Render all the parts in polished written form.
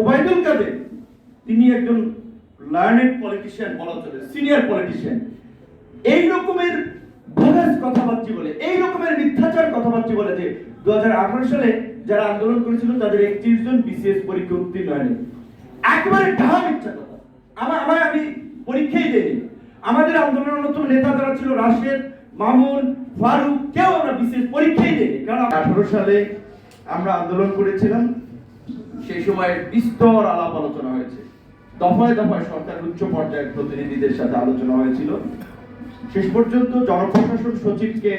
ওবায়দুল কাদের তিনি একজন learned politician, বলা চলে সিনিয়র পলিটিশিয়ান। এই রকমের ভোগাস কথাবার্তা বলে, এই রকমের মিথ্যাচার কথাবার্তা বলে যে 2018 সালে যারা আন্দোলন করেছিল তাদের 31 জন বিসিএস পরীক্ষা উত্তীর্ণ হয়নি। একেবারে ঢাহা মিথ্যা কথা। আমি পরীক্ষাই দেইনি। আমাদের আন্দোলনরত নেতা যারা ছিল রাশেদ, মামুন, ফারুক, কেউ আমরা বিসিএস পরীক্ষাই দেইনি। কারণ 18 সালে আমরা আন্দোলন করেছিলাম, সেই সময় বিস্তর আলাপ আলোচনা হয়েছে, দফায় দফায় সরকারের উচ্চ পর্যায়ের প্রতিনিধিদের সাথে আলোচনা হয়েছিল। শেষ পর্যন্ত জনপ্রশাসন সচিবকে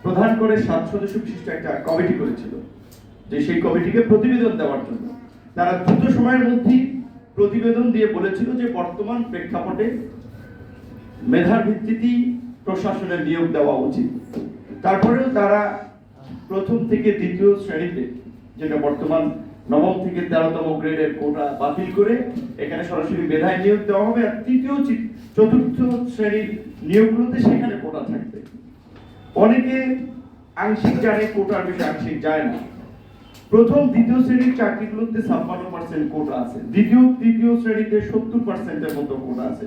প্রধান করে 7 সদস্য বিশিষ্ট একটা কমিটি করেছিল, যে সেই কমিটিকে প্রতিবেদন দেওয়ার জন্য। তারা দ্রুত সময়ের মধ্যে প্রতিবেদন দিয়ে বলেছিল যে বর্তমান প্রেক্ষাপটে মেধার ভিত্তিতেই প্রশাসনের নিয়োগ দেওয়া উচিত। তারপরেও তারা প্রথম থেকে দ্বিতীয় শ্রেণীতে, যেটা বর্তমান নবম থেকে 13তম গ্রেডের কোটা বাতিল করে এখানে সরাসরি মেধায় নিয়োগ দেওয়া হবে, আর তৃতীয় চতুর্থ শ্রেণীর নিয়োগগুলোতে সেখানে কোটা থাকবে। অনেকে আংশিক জানে কোটার বিষয়ে, আংশিক যায় না। প্রথম দ্বিতীয় শ্রেণীর চাকরিগুলোতে 56% কোটা আছে, দ্বিতীয় তৃতীয় শ্রেণীতে 70%-এর মতো কোটা আছে,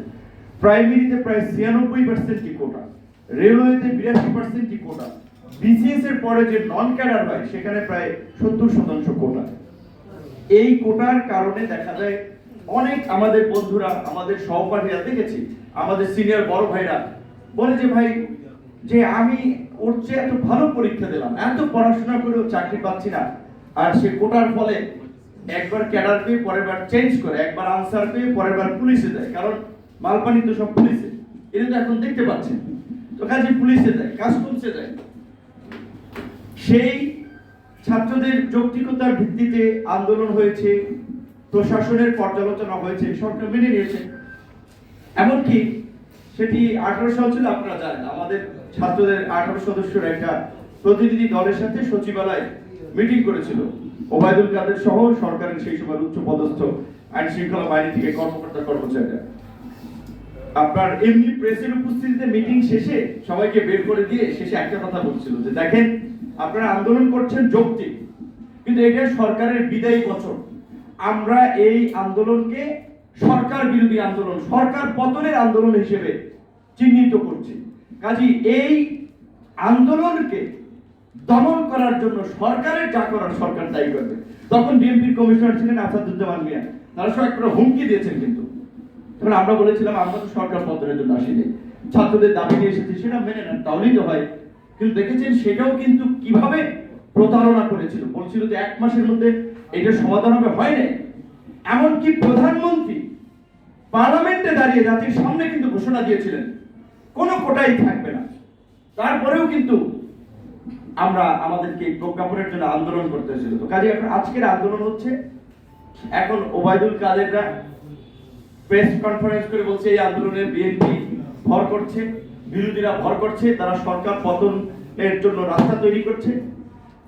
প্রাইমারিতে প্রায় 96% কোটা, রেলওয়েতে 82% কোটা, বিসিএস এর পরে যে নন ক্যাডার হয় সেখানে প্রায় 70% কোটা। এই কোটার কারণে দেখা যায় অনেক আমাদের বন্ধুরা, আমাদের সহপাঠীরা, দেখেছি আমাদের সিনিয়র বড় ভাইরা বলে যে ভাই, যে আমি ওর চেয়ে এত ভালো পরীক্ষা দিলাম, এত পড়াশোনা করেও চাকরি পাচ্ছি না, আর সে কোটার ফলে একবার ক্যাডার পেয়ে পরের বার চেঞ্জ করে, একবার আনসার পেয়ে পরের বার পুলিশে যায়, কারণ মালপানি তো সব পুলিশে, এটা তো এখন দেখতে পাচ্ছেন। তো কাজে পুলিশে যায়, কাস্টমসে যায়। সেই ছাত্রদের যৌক্তিকতার ভিত্তিতে আন্দোলন হয়েছে, প্রশাসনের পর্যালোচনা হয়েছে, সরকার মেনে নিয়েছে। এমনকি সেটি 18 সাল ছিল, আপনারা জানেন আমাদের ছাত্রদের 18 সদস্যের একটা প্রতিনিধি দলের সাথে সচিবালয় মিটিং করেছিল ওবায়দুল কাদের সহ সরকারের সেই সময় উচ্চ পদস্থ আইন শৃঙ্খলা বাহিনী থেকে কর্মকর্তা কর্মচারীরা। আপনার এমনি প্রেসের উপস্থিতিতে মিটিং শেষে সবাইকে বের করে দিয়ে শেষে একটা কথা বলছিল যে দেখেন, আপনারা আন্দোলন করছেন যৌক্তিক, কিন্তু এটা সরকারের বিদায়ী বছর। আমরা এই আন্দোলনকে সরকার বিরোধী আন্দোলন, সরকার পতনের আন্দোলন হিসেবে চিহ্নিত করছি। কাজী এই আন্দোলনকে দমন করার জন্য সরকারের যা করার সরকার তাই করবে। তখন বিএনপির কমিশনার ছিলেন আসাদুজ্জামান মিয়া, তারা সব একটা হুমকি দিয়েছেন। কিন্তু তখন আমরা বলেছিলাম আমরা তো সরকার পতনের জন্য আসিনি, ছাত্রদের দাবি নিয়ে এসেছি, সেটা মেনে নেন, তাহলেই তো হয়। কিন্তু দেখেছেন সেটাও কিন্তু কিভাবে প্রতারণা করেছিল, বলছিল যে 1 মাসের মধ্যে এটা সমাধান হবে, হয় না। এমনকি প্রধানমন্ত্রী পার্লামেন্টে দাঁড়িয়ে জাতির সামনে কিন্তু ঘোষণা দিয়েছিলেন কোনো কোটাই থাকবে না। তারপরেও কিন্তু আমরা আমাদেরকে প্রজ্ঞাপনের জন্য আন্দোলন করতে হয়েছিল। তো কাজে এখন আজকের আন্দোলন হচ্ছে, এখন ওবায়দুল কাদেররা প্রেস কনফারেন্স করে বলছে এই আন্দোলনে বিএনপি ভর করছে, বিরোধীরা ভর করছে, তারা সরকার পতনের জন্য রাস্তা তৈরি করছে।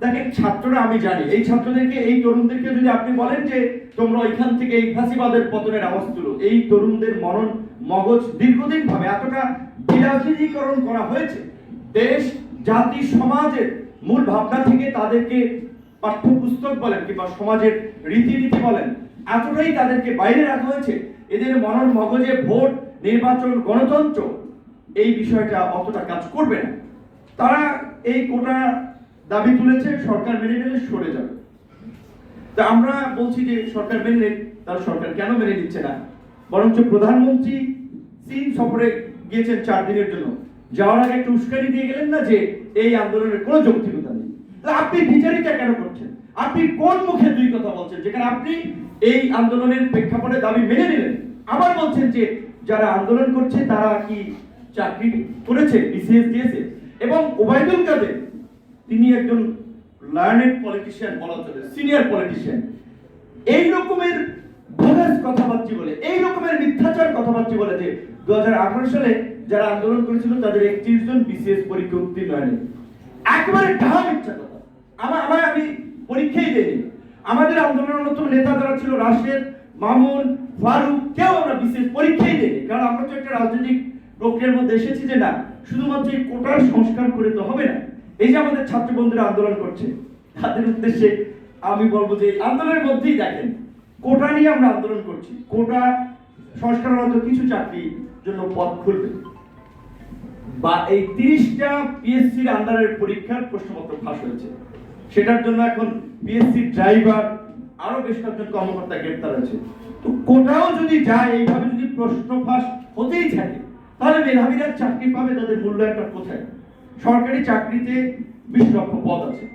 দেখেন ছাত্ররা, আমি জানি এই ছাত্রদেরকে, এই তরুণদেরকে যদি আপনি বলেন যে তোমরা ওইখান থেকে এই ফাঁসিবাদের পতনের আওয়াজ তুলো, এই তরুণদের মগজ দীর্ঘদিন ভাবে এতটা বিরাজনীতিকরণ করা হয়েছে, দেশ জাতি সমাজের মূল ভাবনা থেকে তাদেরকে পাঠ্যপুস্তক বলেন কিংবা সমাজের রীতিনীতি বলেন, এতটাই তাদেরকে বাইরে রাখা হয়েছে। এদের মগজে ভোট, নির্বাচন, গণতন্ত্র এই বিষয়টা অতটা কাজ করবে না। তারা এই কোটা দাবি তুলেছে, সরকার মেনে নিলে সরে যাবে। তা আমরা বলছি যে সরকার মেনে নেন, তার সরকার কেন মেনে নিচ্ছে না? বরঞ্চ প্রধানমন্ত্রী চীন সফরে গিয়েছেন 4 দিনের জন্য, যাওয়ার আগে একটু উস্কানি দিয়ে গেলেন না যে এই আন্দোলনের কোনো যৌক্তিকতা নেই। আপনি বিচারিতা কেন করছেন? আপনি কোন মুখে দুই কথা বলছেন, যেখানে আপনি এই আন্দোলনের প্রেক্ষাপটে দাবি মেনে নিলেন, আবার বলছেন যে যারা আন্দোলন করছে তারা কি চাকরি করেছে, বিসিএস দিয়েছে? এবং ওবায়দুল কাদের তিনি একজন লার্নেড পলিটিশিয়ান, বলা চলে সিনিয়র পলিটিশিয়ান। এই রকমের ভোগাস কথাবার্তা বলে, এই রকমের মিথ্যাচার কথাবার্তা বলে যে 2018 সালে যারা আন্দোলন করেছিল তাদের 31 জন বিসিএস পরীক্ষা উত্তীর্ণ হয়নি। একেবারে ঢাহা মিথ্যা কথা। আমি পরীক্ষাই দেইনি। আমাদের আন্দোলনরত নেতা যারা ছিল রাশেদ, মামুন, ফারুক, কেউ আমরা বিসিএস পরীক্ষাই দেইনি। কারণ আমরা তো একটা রাজনৈতিক প্রক্রিয়ার মধ্যে এসেছি যে না, শুধুমাত্র এই কোটার সংস্কার করে তো হবে না। এই যে আমাদের ছাত্র বন্ধুরা আন্দোলন করছে, তাদের উদ্দেশ্যে আমি বলবো যে এই আন্দোলনের মধ্যেই দেখেন কোটা নিয়ে আমরা আন্দোলন করছি। কোটা সংস্কারের মতো কিছু চাকরির জন্য পদ খুলবে, বা এই 30টা পিএসসির আন্ডারের পরীক্ষার প্রশ্নপত্র ফাঁস হয়েছে, সেটার জন্য এখন পিএসসি ড্রাইভার আরো বেশ কয়েকজন কর্মকর্তা গ্রেপ্তার হয়েছে। তো কোটাও যদি যায়, এইভাবে যদি প্রশ্ন ফাঁস হতেই থাকে, তাহলে মেধাবীরা চাকরি পাবে, তাদের মূল্যায়নটা কোথায়? সরকারি চাকরিতে 20 লক্ষ পদ আছে,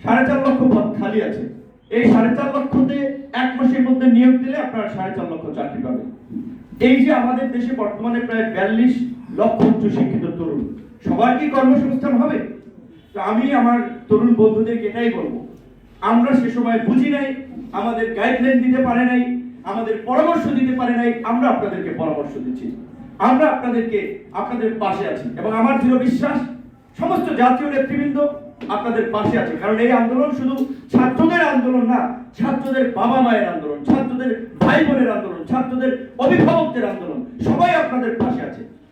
4.5 লক্ষ পদ খালি আছে। এই 4.5 লক্ষতে 1 মাসের মধ্যে নিয়োগ দিলে আপনারা 4.5 লক্ষ চাকরি পাবেন। এই যে আমাদের দেশে বর্তমানে প্রায় 42 লক্ষ উচ্চ শিক্ষিত তরুণ, সবার কি কর্মসংস্থান হবে? তো আমি আমার তরুণ বন্ধুদেরকে এটাই বলবো, আমরা সে সময় বুঝি নাই, আমাদের গাইডলাইন দিতে পারে নাই, আমাদের পরামর্শ দিতে পারে নাই, আমরা আপনাদেরকে পরামর্শ দিচ্ছি, আমরা আপনাদের পাশে আছি, এবং আমার দৃঢ় বিশ্বাস সমস্ত জাতীয় নেতৃবৃন্দ আপনাদের পাশে আছে। কারণ এই আন্দোলন শুধু ছাত্রদের আন্দোলন না, ছাত্রদের বাবা মায়ের আন্দোলন, ছাত্রদের ভাই বোনের আন্দোলন, ছাত্রদের অভিভাবকদের আন্দোলন।